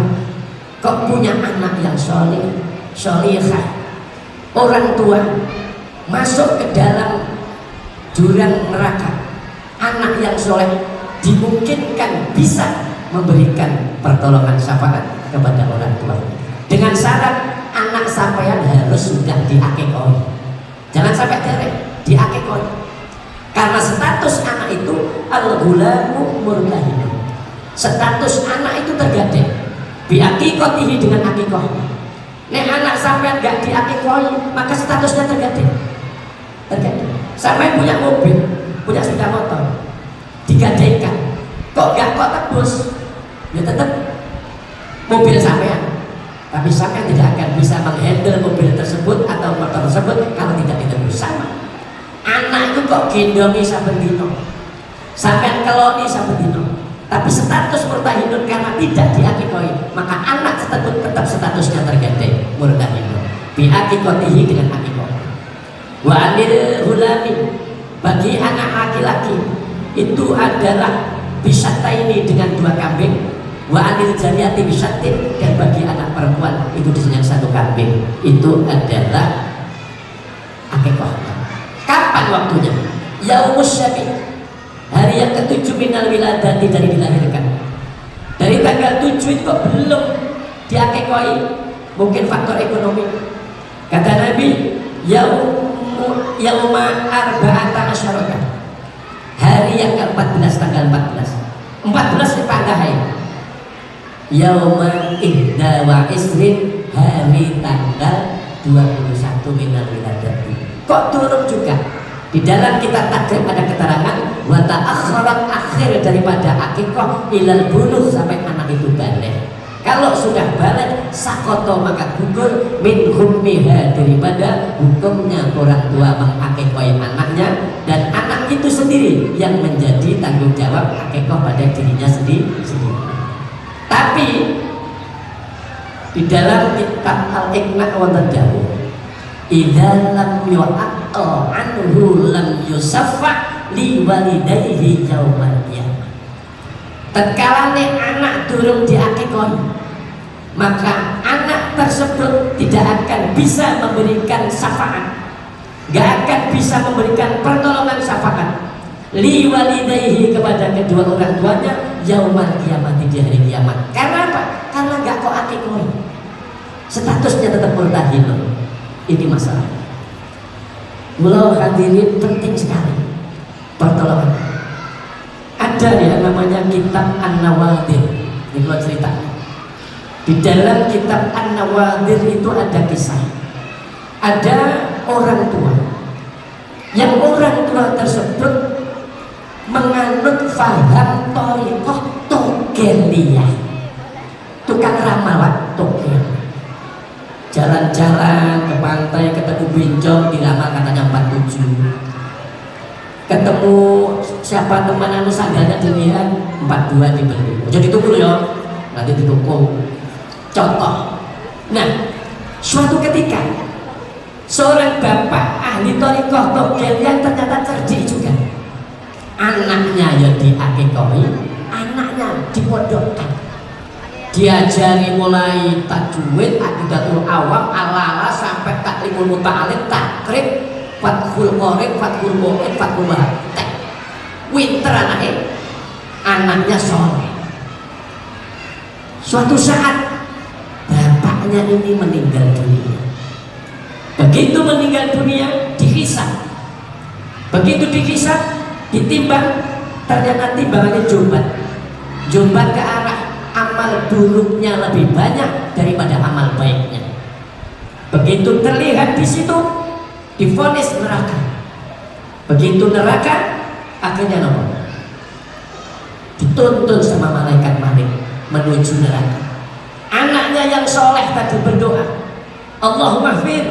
kok punya anak yang solihah, orang tua masuk ke dalam jurang neraka, anak yang soleh dimungkinkan bisa memberikan pertolongan syafaat kepada orang tua dengan syarat anak sampean harus sudah diakekoi. Jangan sampai derek, diakekoi. Karena status anak itu al-ghulamu murtahin. Status anak itu tergadai biakikotihi dengan akikoh. Nek anak sampean gak diakekoi, maka statusnya tergadai. Sampai punya mobil, punya sepeda motor, digadaikan, kok tebus, ya tetap mobil sampean. Tapi sampean tidak akan bisa menghandle mobil tersebut atau motor tersebut kalau tidak ditebus. Sama. Anak itu kok gendongi saben dino, sampean keloni saben dino, tapi status murtahinun karena tidak diakikoi, maka anak tetap statusnya tergadai murtahinun. Biakikotihi dengan akikoi. Wa anil hulami, bagi anak laki-laki itu adalah bisyataini dengan 2 kambing. Wa anil jariyati bisyatin, dan bagi anak perempuan itu dengan 1 kambing. Itu adalah akikah. Kapan waktunya? Yaumus syabi, hari yang ke-7 minal wiladati, dari dilahirkan. Dari tanggal 7 itu kok belum diakikoi, mungkin faktor ekonomi. Kata Nabi, yauma arba'ata asyarata, hari yang ke-14, tanggal 14 dipandahai. Yauma ihda wa isrin, hari tanggal 21 minal wiladati. Kok turun juga? Di dalam kitab takrib ada keterangan wa ta'akharat, akhir daripada akikah ilal buluh, sampai anak itu balik. Kalau sudah balik sakoto, maka gugur min hukmiha, daripada hukumnya orang tua mengakikoi anaknya, dan anak itu sendiri yang menjadi tanggung jawab akikah pada dirinya sendiri. Tapi di dalam kitab Al-Iqna wonten dawuh, idza lam yu'aqqa anhu lam yusaffa li walidayhi yaumal qiyamah. Tatkala anak durung diakikoi, maka anak tersebut tidak akan bisa memberikan syafaat, gak akan bisa memberikan pertolongan syafaat li walidayhi, kepada kedua orang tuanya, yaumal kiamat, di hari kiamat. Karena apa? Karena gak kok akikoi, statusnya tetap murtahin. Ini masalah. Mula hadirin, penting sekali pertolongan. Ada ya namanya kitab An-Nawadir. Ini kalau cerita. Di dalam kitab An-Nawadir itu ada kisah. Ada orang tua, yang orang tua tersebut menganut faham thariqah togeliyah, tukang ramalan togel. Jalan-jalan ke pantai, ketemu bencong, diramal katanya 47. Ketemu siapa teman anu sandalnya dilihat 42 dibeli. Jadi ditunggu ya, nanti ditunggu. Contoh. Nah, suatu ketika seorang bapak ahli thariqah togel yang ternyata cerdik juga, anaknya ya diakikahi, anaknya dipondokkan, diajari mulai tajwid, aqidatul awam, ala-ala sampai taklimul muta'alim, takrib, fathul qorib, fathul mu'in, fathul bahatek. Winter anaknya soleh. Suatu saat bapaknya ini meninggal dunia. Begitu meninggal dunia dihisab. Begitu dihisab, ditimbang, ternyata timbangannya jumbat ke arah amal buruknya lebih banyak daripada amal baiknya. Begitu terlihat di situ, divonis neraka. Begitu neraka, akhirnya nopo? Dituntun sama malaikat Malik menuju neraka. Anaknya yang soleh tadi berdoa, Allahumma fir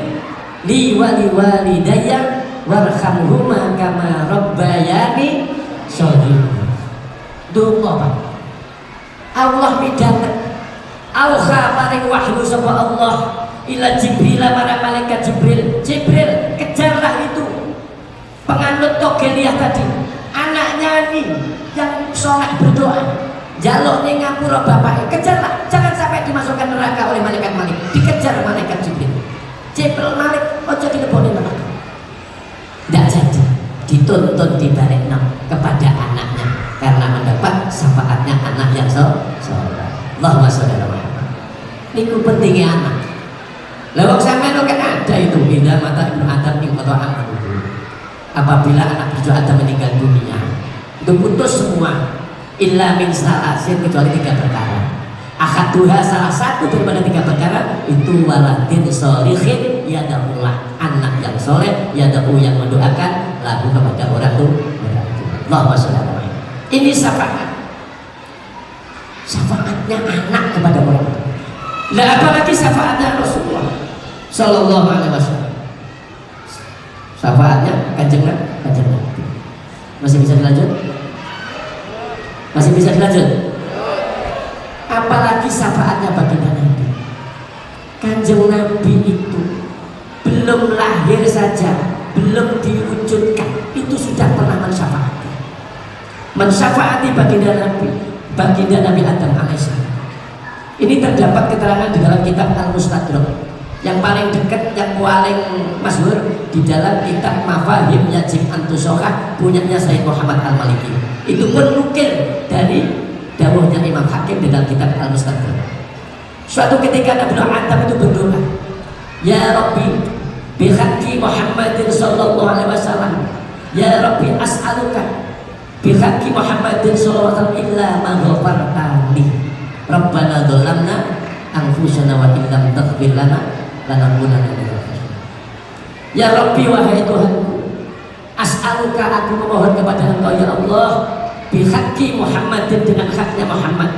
li wali walidayya warhamhuma kama rabbayani shaghira. Donga Pak. Allah pidhaten. Auha paring wahyu sapa Allah ila Jibril marang malaikat Jibril. Jibril, kejarlah itu penganut Togeliyah tadi. Anaknya ini yang soleh berdoa, jaluk ning ngapura bapaknya, kejarlah, jangan sampai dimasukkan neraka oleh malaikat Malik. Dikejar malaikat Jibril. Jibril Malik ojo dileboni neraka. Tidak jadi, dituntun dibalikno kepada anaknya karena mendapat syafaatnya anak yang soleh. Allahumma sholli ala Muhammad. Niku pentingnya anak. Lewat sampean kan ada itu beda mata ibnu Adam ing qata amalu. Apabila anak cucu Adam meninggal dunia, itu putus semua illa min salasin kecuali 3 perkara. Akaduha salah satu daripada 3 perkara itu waladin sholihin yadahullah, anak yang soleh yadahu yang mendoakan lagu kepada orang tua. Allahumma sholli ala Muhammad. Ini syafaatnya anak kepada orang tua. Nah, apalagi syafaatnya Rasulullah Sallallahu Alaihi Wasallam. Syafaatnya kanjeng Nabi. Masih bisa dilanjut? Masih bisa dilanjut? Apalagi syafaatnya baginda Nabi. Kanjeng Nabi itu belum lahir saja, belum diwujudkan, itu sudah pernah mensyafaati baginda Nabi Adam alaihissalam. Ini terdapat keterangan di dalam kitab Al-Mustadrak. Yang paling dekat, yang paling masyhur di dalam kitab Mafahim Yajib Antusohah punyanya Sayyid Muhammad Al-Maliki. Itu pun nukil dari dawuhnya Imam Hakim di dalam kitab Al-Mustadrak. Suatu ketika Nabi Adam itu berdoa, Ya Rabbi bihaqqi Muhammadin sallallahu alaihi wasallam, Ya Rabbi as'aluka bihaqqi Muhammadin sallallahu alaihi wasallam illa ma ghafartani Rabbana dzalamna anfusana wa illam taghfir lana lanakunanna minal khasirin. Ya Rabbi, wahai Tuhanku, as'aluka, aku memohon kepada Engkau ya Allah, bihaqqi Muhammadin, dengan haknya Muhammad,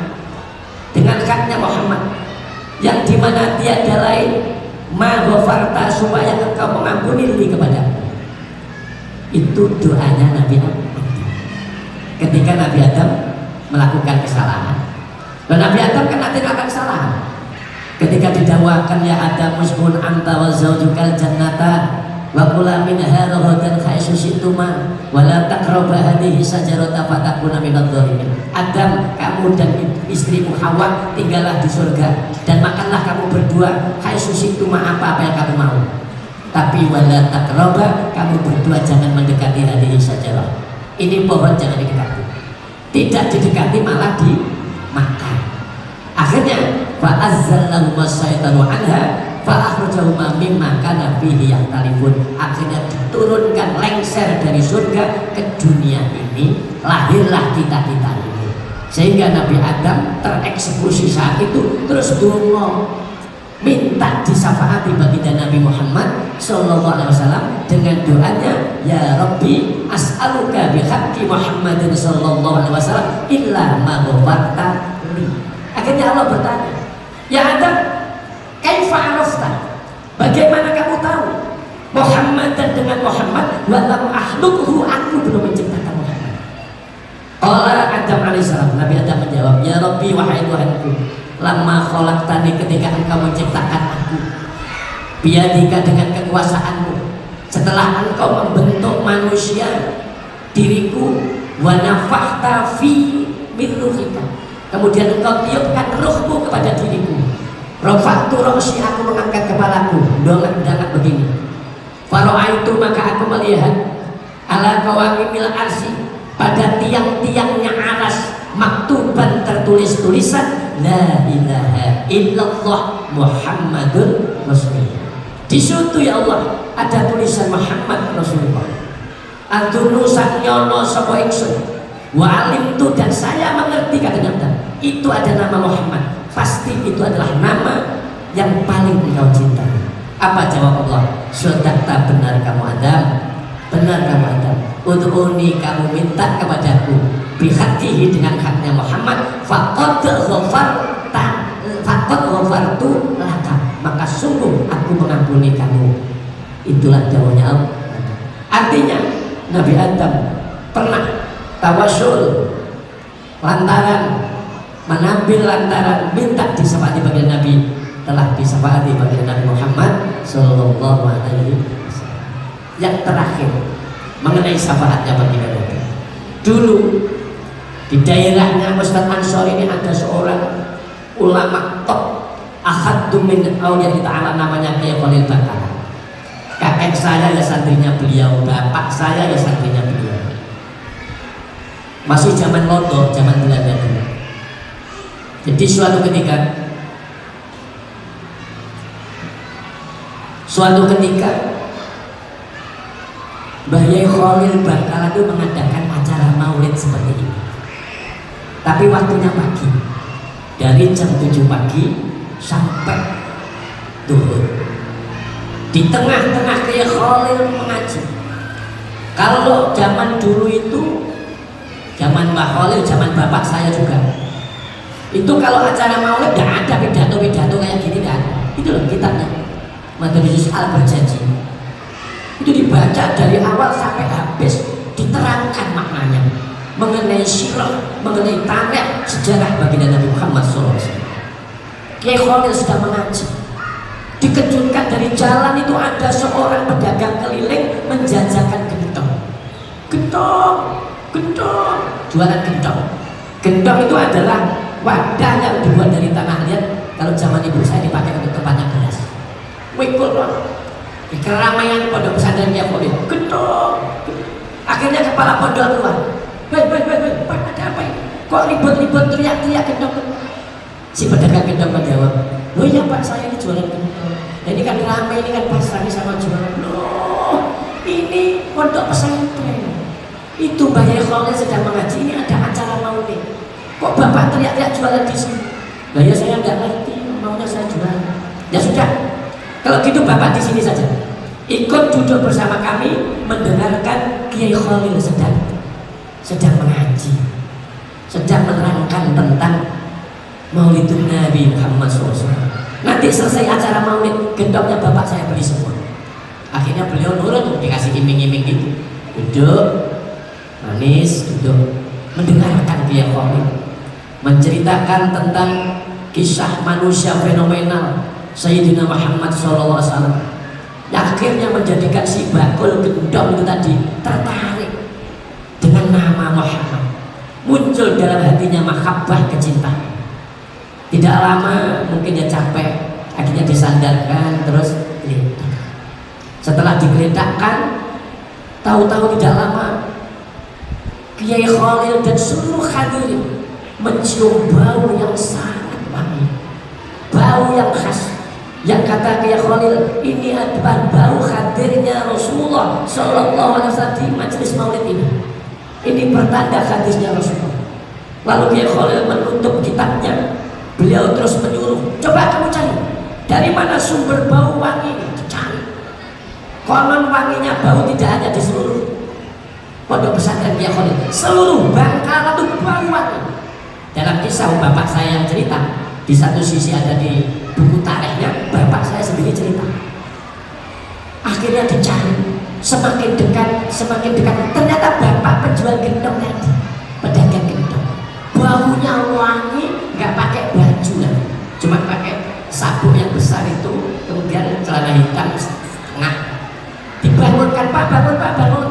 dengan haknya Muhammad yang dimana tiada lain, ma ghafarta, supaya Engkau mengampuni kepada aku. Itu doanya Nabi Adam ketika Nabi Adam melakukan kesalahan. Dan Nabi Adam kan nanti akan salah. Ketika didakwakan, ya Adam uskun anta wa zaujukal jannata wa kula minha ragadan haitsu syi'tuma wa la taqrabu hadhihi sajarata fatakuna minadh dhalimin. Adam, kamu dan istrimu Hawa tinggallah di surga dan makanlah kamu berdua haitsu syi'tuma, apa yang kamu mau. Tapi wa la taqrabu, kamu berdua jangan mendekati hadhihi sajarah. Ini pohon jangan didekati. Tidak didekati malah dimakan. Akhirnya fa'azzalahuma syaitanu anha fa'akhrajahuma mimma kana fihi yahtalifun. Akhirnya diturunkan lengser dari surga ke dunia ini, lahirlah kita-kita ini. Sehingga Nabi Adam tereksekusi saat itu, terus donga minta disyafaati baginda Nabi Muhammad sallallahu alaihi wasallam dengan doanya, ya Rabbi as'aluka bihaqqi Muhammadin sallallahu alaihi wasallam illa ma ghafarta li. Akhirnya Allah bertanya, ya Adam, kaifa arafta, bagaimana kamu tahu Muhammad dan dengan Muhammad wa lam akhluquhu, aku belum menciptakan Muhammad. Qala Adam alaihissalam, Nabi Adam menjawab, ya Rabbi, wahai Tuhanku, lama khalaqtani, ketika engkau menciptakan aku, biadika, dengan kekuasaanmu, setelah engkau membentuk manusia, diriku, wa nafakhta fi min ruhika, kemudian engkau tiupkan ruhmu kepada diriku, rafa'tu ra'si, aku mengangkat kepalaku, dongak begini, fara'aitu, maka aku melihat, ala qawamil arsy, pada tiang-tiangnya aras, maktuban, tertulis tulisan la ilaha illallah Muhammadun Rasulullah. Di situ ya Allah ada tulisan Muhammad Rasulullah. Adunu sanyono sapa ingsun, wa alimtu, dan saya mengerti, kata itu ada nama Muhammad, pasti itu adalah nama yang paling engkau cintai. Apa jawab Allah? Sadaqta, benar kamu Adam, benar kamu Adam. Ud'uni, kamu minta kepadaku, bihaqqihi, dengan haknya Muhammad, faqad ghafartu laka, maka sungguh aku mengampuni kamu. Itulah jawabnya Allah. Artinya Nabi Adam pernah tawasul lantaran menambil, lantaran minta disafaati bagian Nabi, telah disafaati bagian Nabi Muhammad sallallahu alaihi wasallam. Yang terakhir mengenai syafaatnya bagi Nabi. Dulu di daerahnya Ustaz Ansor ini ada seorang ulama top, ahaddu min awliya ta'ala, namanya Kiai Khalil Bangkalan. Kakek saya ya santrinya beliau, bapak saya ya santrinya beliau. Masih zaman Londo, zaman Belanda dulu. Jadi suatu ketika Mbah Yai Khalil Bangkalan itu mengadakan acara maulid seperti ini, tapi waktunya pagi, dari jam 7 pagi sampai duhur. Di tengah-tengah Kiai Khalil mengaji. Kalau zaman dulu itu, zaman Mbah Khalil, zaman bapak saya juga, itu kalau acara maulid tidak ada pidato-pidato kayak gini, kan? Itu loh kitabnya, Madarijus Al-Berjanji. Itu dibaca dari awal sampai habis, diterangkan maknanya mengenai sirah, mengenai tarikh sejarah baginda Nabi Muhammad SAW. Kiai Khalil sudah mengaji. Dikejutkan dari jalan itu ada seorang pedagang keliling menjajakan gentong, jualan gentong. Gentong itu adalah wadah yang dibuat dari tanah liat. Kalau zaman ibu saya dipakai untuk tempatnya beras. Wikul di keramaian pondok pesantren Kiai Khalil, gentong. Akhirnya kepala pondok keluar, Pak, ada apa ini? Kok ribut-ribut teriak-teriak gentong? Si pedagang gentong menjawab, loh ya Pak, saya ini jualan gentong. Nah, ini kan ramai, ini kan pasar, ini sama jualan. Loh, ini pondok pesantren. Itu Mbah Yai Khalil sedang mengaji, ini ada acara maulid. Kok Bapak teriak-teriak jualan di sini? Nah ya saya nggak ngerti, maunya saya jualan. Ya sudah, kalau gitu Bapak di sini saja, ikut duduk bersama kami mendengarkan Kiai Khalil sedang mengaji, sedang menerangkan tentang Maulidun Nabi Muhammad SAW. Nanti selesai acara maulid, gendongnya bapak saya beli semua. Akhirnya beliau nurut, dikasih iming-iming gitu. Duduk, manis, duduk, mendengarkan Kiai Khalil menceritakan tentang kisah manusia fenomenal Sayyidina Muhammad SAW. Akhirnya menjadikan si bakul gendong itu tadi tertarik dengan nama Muhammad. Muncul dalam hatinya mahabbah, kecintaan. Tidak lama, mungkin dia capek, akhirnya disandarkan terus geletak. Setelah digeletakkan, tahu-tahu tidak lama Kiai Khalil dan seluruh hadirin mencium bau yang sangat wangi, bau yang khas. Yang kata Kiai Khalil, ini adalah bau hadirnya Rasulullah Sallallahu Alaihi Wasallam di majelis maulid ini. Ini pertanda hadisnya Rasulullah. Lalu Kiai Khalil menutup kitabnya. Beliau terus menyuruh, coba kamu cari dari mana sumber bau wangi ini, cari. Konon wanginya bau tidak hanya di seluruh pondok pesantren Kiai Khalil, seluruh Bangkalan itu bau wangi. Dalam kisah bapak saya yang cerita, di satu sisi ada di buku tarikhnya, bapak saya sendiri cerita. Akhirnya dicari, semakin dekat, ternyata bapak penjual gendong tadi, pedagang sabuk yang besar itu, kemudian celana hitam setengah. Dibangunkan, Pak, bangun Pak, bangun.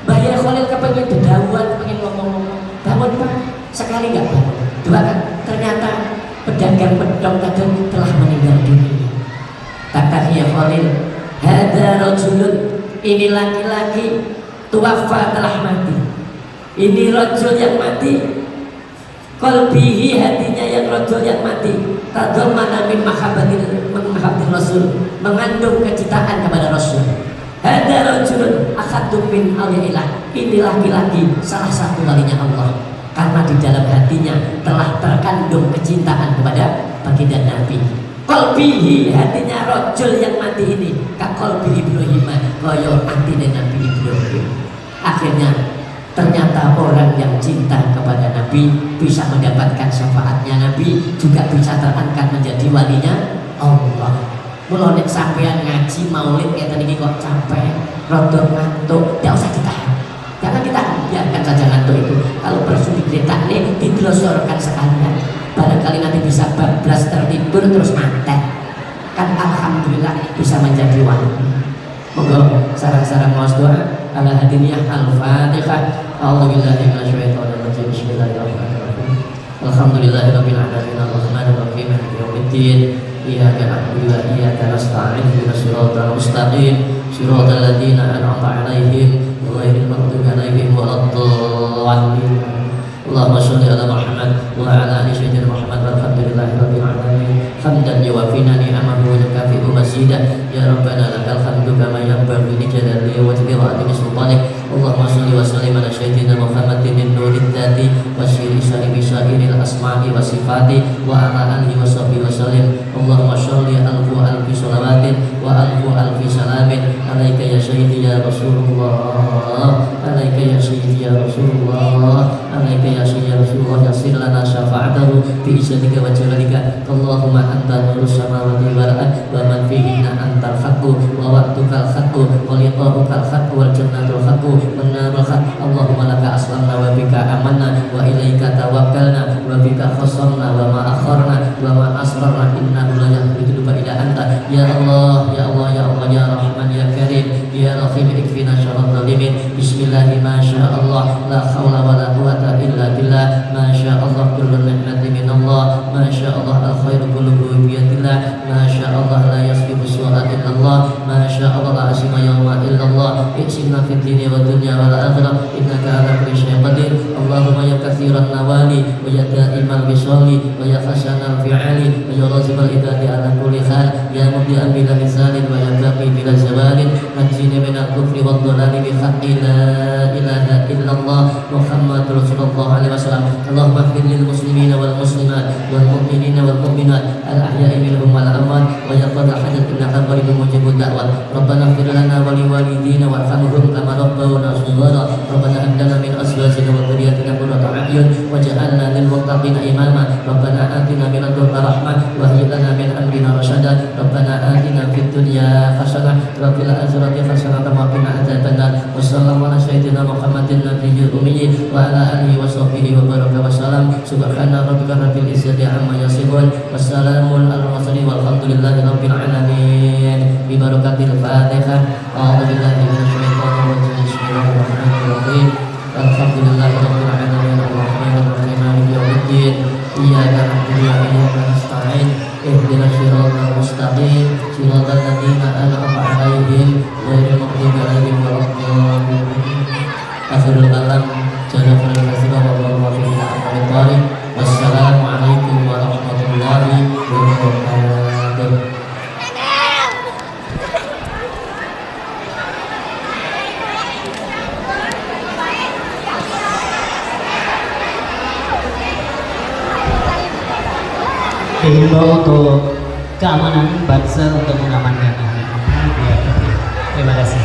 Mbah Yai Khalil kepengen bedauan, pengen ngomong-ngomong. Bangun Pak, sekali nggak bangun. Dua kan, ternyata pedagang pedong tadi telah meninggal dunia. Kata Yai Khalil, hada rajulun, ini laki-laki tuwafa telah mati. Ini rajul yang mati. Qalbihi, hatinya yang rajul yang mati. Tadhammana min mahabbatil Rasul, mengandung kecintaan kepada Rasul. Hada rajulun akhadum min awliyaillah, ini laki-laki salah satu walinya Allah, karena di dalam hatinya telah terkandung kecintaan kepada baginda Nabi. Qalbihi, hatinya rajul yang mati ini ka qalbi Ibrahim, kaya atine Nabi Ibrahim. Akhirnya ternyata orang yang cinta kepada Nabi bisa mendapatkan syafaatnya Nabi, juga bisa terangkat menjadi walinya Allah. Mulai nek sampean ngaji maulid kayak tadi kok capek, rodok ngantuk, tidak usah ditahan. Jangan ditahan, biarkan saja ngantuk itu. Kalau bersudi kereta nih digelosorkan sekalian. Barangkali nanti bisa bablas tertidur terus mantek. Kan alhamdulillah bisa menjadi wali. Moga sarang-sarang maos doa ala hadiniyah al-Fatihah. A'udzubillahi minasyaitonir rajim. Bismillahirrahmanirrahim. Alhamdulillahirabbil alamin arrahmanir rahim maliki yaumiddin. Iyyaka na'budu wa iyyaka nasta'in ihdinas siratal mustaqim siratal ladzina an'amta 'alaihim ghairil maghdubi 'alaihim waladdallin. Allahumma shalli ala Muhammad wa ala ali sayyidina Muhammad walhamdulillahirabbil alamin hamdan yuwafina ni'amahu wa yukafi'u mazidah. Ya rabbana lakal hamdu kama yanbaghi li jalali wajhi wa 'azimi sultanik. Allahumma shalli wa sallim ala sayyidina Muhammadin min nuril dzati wa syiri syairil asma'i wa sifati wa ala alihi wa sahbihi wa sallim. Allahumma shalli alfi salawatin wa alfi salamin alaika ya sayyidi ya Rasulullah, alaika ya sayyidi ya Rasulullah, alaika ya sayyidi ya Rasulullah. Yassir lana syafa'atahu bi izzatika wa jalalika. Allahumma anta nurus samawati wal ard wa man fihinna antal haqqu wa wa'dukal haqqu wa liqa'ukal haqqu wal jannatul haqqu wan narul haqq. Allahumma laka aslamna wa bika amanna wa ilaika tawakkalna wa bika khasamna wa ma akharna wa ma asrarna innahu la yahdidu ila anta. Ya Allah, ya Allah, ya Allah, ya Rahman, ya Karim, ya Rahim, ikfina syarral zalimin. Bismillahi ma sya Allah, la haula wa la quwata illa billah. Ma sya Allah kullu ni'matin min Allah, ma sya Allah al khairu kulluhu bi yadillah, ma sya Allah la yasbiqu su'a illa Allah, ma sya Allah la asima yawma illa Allah. Iksimna fid dini wa dunya wal akhirah innaka ala kulli syai'in qadir. Allahumma ya katsiran nawali wa ya da'imal bisali wa ya hasanal fi'ali wa ya razibal ibadi ala kulli hal, ya mubdi'an bila lisanin wa ya baqi bila zawalin. Najjini minal kufri wad dhalali bi haqqi la ilaha illallah Muhammadur Rasulullah alaihi wasallam. Allahumma ighfir lil muslimina wal muslimat wal mu'minina wal mu'minat al ahya'i minhum wal amwat wa ya qada hajat innaka qaribun mujibud da'wat. Rabbana ighfir lana wa liwalidina warhamhum kama rabbawna shaghira. Rabbana hab lana min azwajina wa dhurriyyatina qurrata a'yun waj'alna lil muttaqina imama. Rabbana atina min ladunka rahmah wa hayyi lana min amrina rasyada. Rabbana atina fid dunya hasanah wa fil akhirati hasanah wa qina adzabannar. Wa sallallahu ala sayyidina Muhammadin nabiyil ummi wa ala alihi wa sahbihi wa baraka wa salam. Subhana rabbika rabbil izzati amma yasifun wa salamun alal mursalin walhamdulillahi rabbil alamin. Bi barakatil Fatihah. A'udzu billahi minasyaitonir rajim. Bismillahirrahmanirrahim. Alhamdulillahi rabbil alamin arrahmanir rahim maliki yaumiddin. Iyyaka na'budu wa iyyaka nasta'in ihdinas siratal mustaqim siratal ladzina an'amta 'alaihim ghairil maghdubi 'alaihim waladdallin. Akhirul kalam jazakallahu khairan wa billahi. Wassalamualaikum warahmatullahi wabarakatuh. Dihimbau untuk keamanan bangsa untuk mengamankan. Terima kasih.